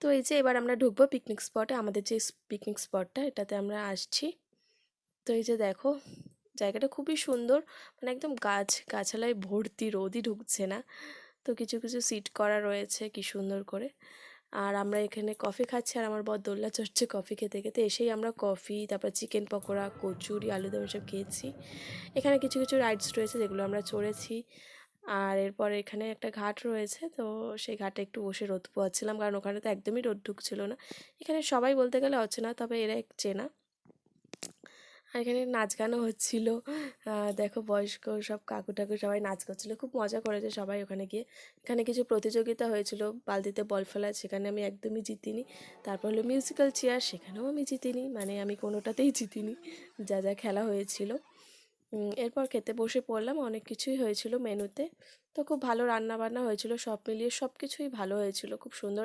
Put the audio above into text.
তো এই যে এবার আমরা ঢুকবো পিকনিক স্পটে, আমাদের যে পিকনিক স্পটটা এটাতে আমরা আসছি। তো এই যে দেখো জায়গাটা খুবই সুন্দর, মানে একদম গাছালায় ভর্তি, রোদই ঢুকছে না। তো কিছু কিছু সিট করা রয়েছে কি সুন্দর করে। আর আমরা এখানে কফি খাচ্ছি, আর আমার বর দোল্লা চড়ছে কফি খেতে খেতে। এসেই আমরা কফি, তারপর চিকেন পকোড়া, কচুরি, আলুদম এসব খেয়েছি। এখানে কিছু কিছু রাইডস রয়েছে যেগুলো আমরা চড়েছি। আর এরপর এখানে একটা ঘাট রয়েছে, তো সেই ঘাটে একটু বসে রোদ পোয়াচ্ছিলাম, কারণ ওখানে তো একদমই রোদ ঢুকছিল না। এখানে সবাই বলতে গেলে অচেনা, তবে এরা এক চেনা। আর এখানে নাচ গানও হচ্ছিল। দেখো বয়স্ক সব কাকু টাকু সবাই নাচ করছিল, খুব মজা করেছে সবাই ওখানে গিয়ে। এখানে কিছু প্রতিযোগিতা হয়েছিল, বালতিতে বল ফেলা, সেখানে আমি একদমই জিতিনি। তারপর হলো মিউজিক্যাল চেয়ার, সেখানেও আমি জিতিনি, মানে আমি কোনোটাতেই জিতিনি যা যা খেলা হয়েছিল। এরপর খেতে বসে পড়লাম, অনেক কিছুই হয়েছিল মেনুতে। তো খুব ভালো রান্না বান্না হয়েছিল, সব মিলিয়ে সব কিছুই ভালো হয়েছিল, খুব সুন্দর।